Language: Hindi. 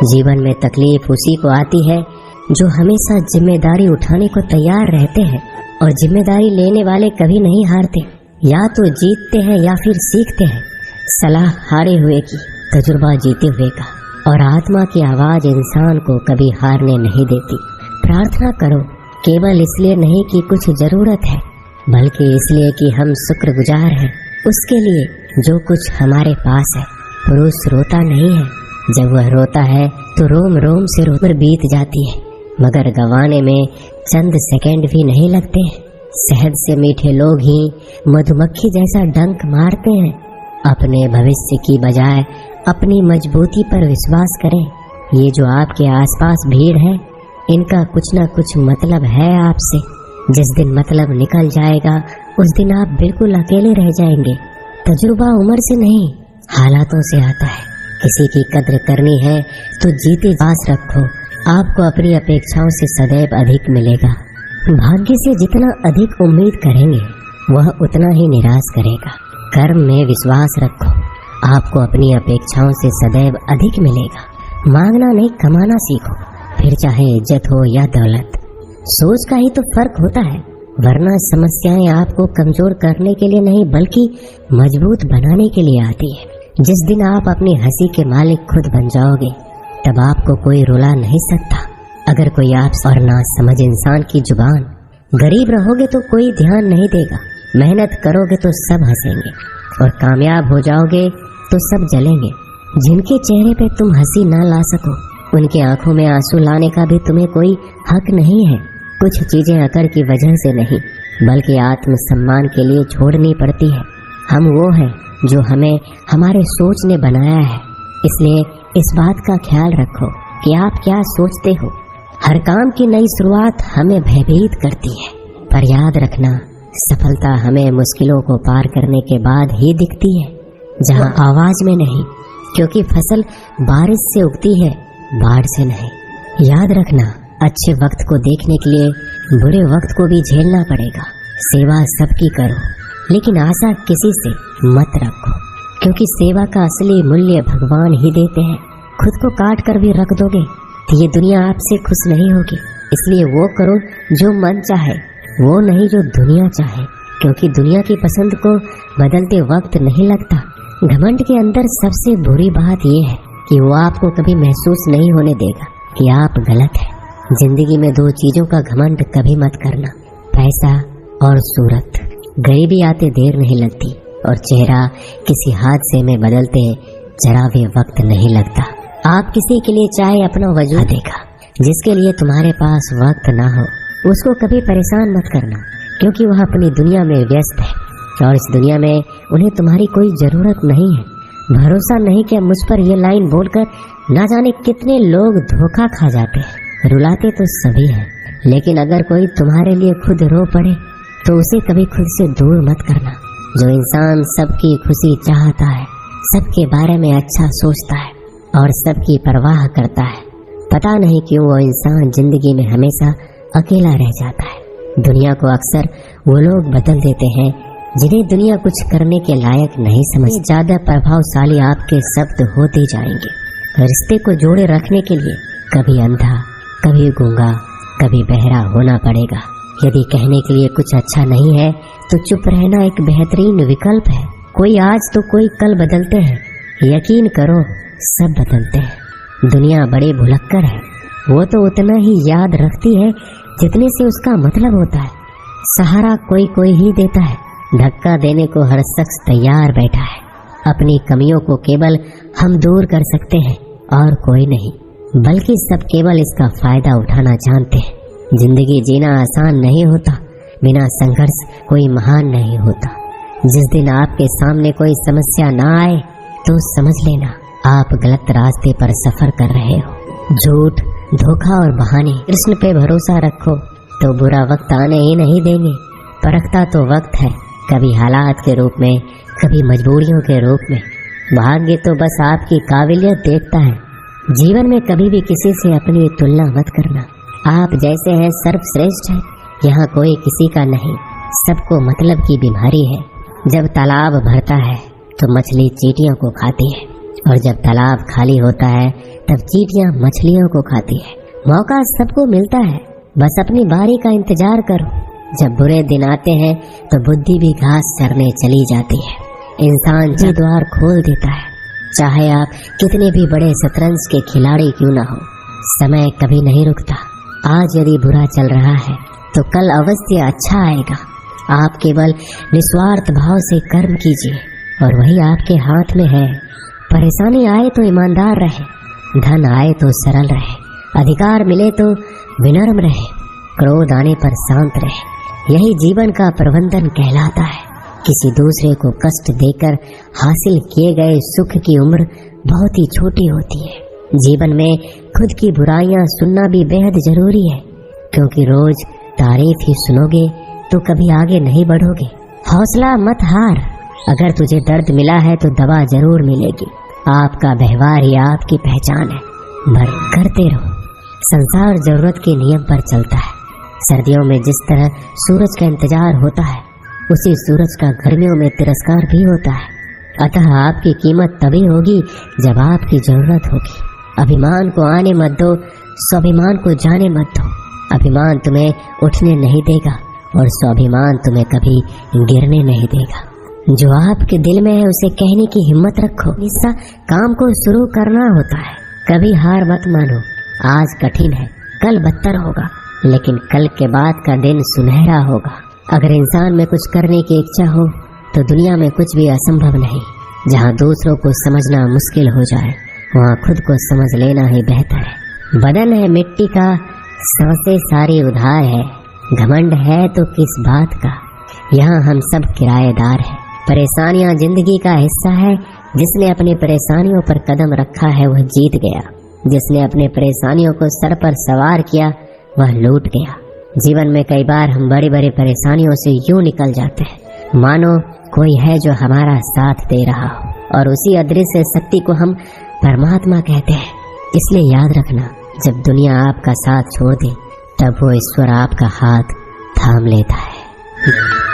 जीवन में तकलीफ उसी को आती है जो हमेशा जिम्मेदारी उठाने को तैयार रहते हैं, और जिम्मेदारी लेने वाले कभी नहीं हारते। या तो जीतते हैं या फिर सीखते हैं। सलाह हारे हुए की, तजुर्बा जीते हुए का, और आत्मा की आवाज इंसान को कभी हारने नहीं देती। प्रार्थना करो, केवल इसलिए नहीं कि कुछ जरूरत है, बल्कि इसलिए कि हम शुक्रगुजार हैं उसके लिए जो कुछ हमारे पास है। पुरुष रोता नहीं है, जब वह रोता है तो रोम रोम से रोकर बीत जाती है, मगर गंवाने में चंद सेकंड भी नहीं लगते हैं। शहद से मीठे लोग ही मधुमक्खी जैसा डंक मारते हैं। अपने भविष्य की बजाय अपनी मजबूती पर विश्वास करें। ये जो आपके आसपास भीड़ है, इनका कुछ ना कुछ मतलब है आपसे। जिस दिन मतलब निकल जाएगा उस दिन आप बिल्कुल अकेले रह जाएंगे। तजुर्बा उम्र से नहीं, हालातों से आता है। किसी की कद्र करनी है तो जीते पास रखो, आपको अपनी अपेक्षाओं से सदैव अधिक मिलेगा। भाग्य से जितना अधिक उम्मीद करेंगे वह उतना ही निराश करेगा। कर्म में विश्वास रखो, आपको अपनी अपेक्षाओं से सदैव अधिक मिलेगा। मांगना नहीं, कमाना सीखो, फिर चाहे इज्जत हो या दौलत। सोच का ही तो फर्क होता है, वरना समस्याएं आपको कमजोर करने के लिए नहीं बल्कि मजबूत बनाने के लिए आती है। जिस दिन आप अपनी हंसी के मालिक खुद बन जाओगे तब आपको कोई रुला नहीं सकता। अगर कोई आप और ना समझ इंसान की जुबान, गरीब रहोगे तो कोई ध्यान नहीं देगा, मेहनत करोगे तो सब हंसेंगे, और कामयाब हो जाओगे तो सब जलेंगे। जिनके चेहरे पे तुम हंसी ना ला सको उनकी आंखों में आंसू लाने का भी तुम्हें कोई हक नहीं है। कुछ चीजें अकड़ की वजह से नहीं बल्कि आत्मसम्मान के लिए छोड़नी पड़ती है। हम वो हैं जो हमें हमारे सोच ने बनाया है, इसलिए इस बात का ख्याल रखो कि आप क्या सोचते हो। हर काम की नई शुरुआत हमें भयभीत करती है, पर याद रखना सफलता हमें मुश्किलों को पार करने के बाद ही दिखती है, जहां आवाज में नहीं, क्योंकि फसल बारिश से उगती है, बाढ़ से नहीं। याद रखना, अच्छे वक्त को देखने के लिए बुरे वक्त को भी झेलना पड़ेगा। सेवा सबकी करो, लेकिन आशा किसी से मत रखो, क्योंकि सेवा का असली मूल्य भगवान ही देते हैं। खुद को काट कर भी रख दोगे तो ये दुनिया आपसे खुश नहीं होगी। इसलिए वो करो जो मन चाहे, वो नहीं जो दुनिया चाहे, क्योंकि दुनिया की पसंद को बदलते वक्त नहीं लगता। घमंड के अंदर सबसे बुरी बात ये है कि वो आपको कभी महसूस नहीं होने देगा कि आप गलत हैं। जिंदगी में दो चीजों का घमंड कभी मत करना, पैसा और सूरत। गरीबी आते देर नहीं लगती और चेहरा किसी हादसे में बदलते जरा भी वक्त नहीं लगता। आप किसी के लिए चाहे अपना वजूद देगा, जिसके लिए तुम्हारे पास वक्त ना हो उसको कभी परेशान मत करना, क्योंकि वह अपनी दुनिया में व्यस्त है और इस दुनिया में उन्हें तुम्हारी कोई जरूरत नहीं है। भरोसा नहीं कि मुझ पर यह लाइन बोलकर ना जाने कितने लोग धोखा खा जाते हैं। रुलाते तो सभी हैं, लेकिन अगर कोई तुम्हारे लिए खुद रो पड़े तो उसे कभी खुद से दूर मत करना। जो इंसान सबकी खुशी चाहता है, सबके बारे में अच्छा सोचता है और सबकी परवाह करता है, पता नहीं क्यों वो इंसान जिंदगी में हमेशा अकेला रह जाता है। दुनिया को अक्सर वो लोग बदल देते हैं जिन्हें दुनिया कुछ करने के लायक नहीं समझती। ज्यादा प्रभावशाली आपके शब्द होते जाएंगे। रिश्ते को जोड़े रखने के लिए कभी अंधा, कभी गूंगा, कभी बहरा होना पड़ेगा। यदि कहने के लिए कुछ अच्छा नहीं है तो चुप रहना एक बेहतरीन विकल्प है। कोई आज तो कोई कल बदलते हैं, यकीन करो सब बदलते हैं। दुनिया बड़ी भुलक्कड़ है, वो तो उतना ही याद रखती है जितने से उसका मतलब होता है। सहारा कोई कोई ही देता है, धक्का देने को हर शख्स तैयार बैठा है। अपनी कमियों को केवल हम दूर कर सकते हैं और कोई नहीं, बल्कि सब केवल इसका फायदा उठाना जानते हैं। जिंदगी जीना आसान नहीं होता, बिना संघर्ष कोई महान नहीं होता। जिस दिन आपके सामने कोई समस्या ना आए तो समझ लेना आप गलत रास्ते पर सफर कर रहे हो। झूठ, धोखा और बहाने, कृष्ण पे भरोसा रखो तो बुरा वक्त आने ही नहीं देंगे। परखता तो वक्त है, कभी हालात के रूप में, कभी मजबूरियों के रूप में। भाग्य तो बस आपकी काबिलियत देखता है। जीवन में कभी भी किसी से अपनी तुलना मत करना। आप जैसे हैं सर्वश्रेष्ठ है, यहाँ कोई किसी का नहीं। सबको मतलब की बीमारी है। जब तालाब भरता है तो मछली चींटियों को खाती है, और जब तालाब खाली होता है तब चींटियां मछलियों को खाती है। मौका सबको मिलता है, बस अपनी बारी का इंतजार करो। जब बुरे दिन आते हैं तो बुद्धि भी घास चरने चली जाती है। इंसान जी द्वार खोल देता है, चाहे आप कितने भी बड़े शतरंज के खिलाड़ी क्यों ना हो। समय कभी नहीं रुकता। आज यदि बुरा चल रहा है तो कल अवश्य अच्छा आएगा। आप केवल निस्वार्थ भाव से कर्म कीजिए और वही आपके हाथ में है। परेशानी आए तो ईमानदार रहे, धन आए तो सरल रहे, अधिकार मिले तो विनम्र रहे, क्रोध आने पर शांत रहे। यही जीवन का प्रबंधन कहलाता है। किसी दूसरे को कष्ट देकर हासिल किए गए सुख की उम्र बहुत ही छोटी होती है। जीवन में खुद की बुराइयां सुनना भी बेहद जरूरी है, क्योंकि रोज तारीफ ही सुनोगे तो कभी आगे नहीं बढ़ोगे। हौसला मत हार। अगर तुझे दर्द मिला है तो दवा जरूर मिलेगी। आपका व्यवहार ही आपकी पहचान है। पर करते रहो। संसार जरूरत के नियम पर चलता है। सर्दियों में जिस तरह सूरज का इंतजार होता है, उसी सूरज का गर्मियों में तिरस्कार भी होता है। अतः आपकी कीमत तभी होगी जब आपकी जरूरत होगी। अभिमान को आने मत दो, स्वाभिमान को जाने मत दो। अभिमान तुम्हें उठने नहीं देगा और स्वाभिमान तुम्हें कभी गिरने नहीं देगा। जो आपके दिल में है उसे कहने की हिम्मत रखो। हिस्सा काम को शुरू करना होता है। कभी हार मत मानो। आज कठिन है, कल बदतर होगा, लेकिन कल के बाद का दिन सुनहरा होगा। अगर इंसान में कुछ करने की इच्छा हो तो दुनिया में कुछ भी असंभव नहीं। जहाँ दूसरों को समझना मुश्किल हो जाए, वहाँ खुद को समझ लेना ही बेहतर है। बदन है मिट्टी का, सांसें सारी उधार है। घमंड है तो किस बात का, यहाँ हम सब किराएदार हैं। परेशानियां जिंदगी का हिस्सा है। जिसने अपनी परेशानियों पर कदम रखा है वह जीत गया। जिसने अपने परेशानियों को सर पर सवार किया वह लूट गया। जीवन में कई बार हम बड़ी बड़ी परेशानियों से यूं निकल जाते हैं मानो कोई है जो हमारा साथ दे रहा हो, और उसी अदृश्य शक्ति को हम परमात्मा कहते हैं। इसलिए याद रखना, जब दुनिया आपका साथ छोड़ दे तब वो ईश्वर आपका हाथ थाम लेता है।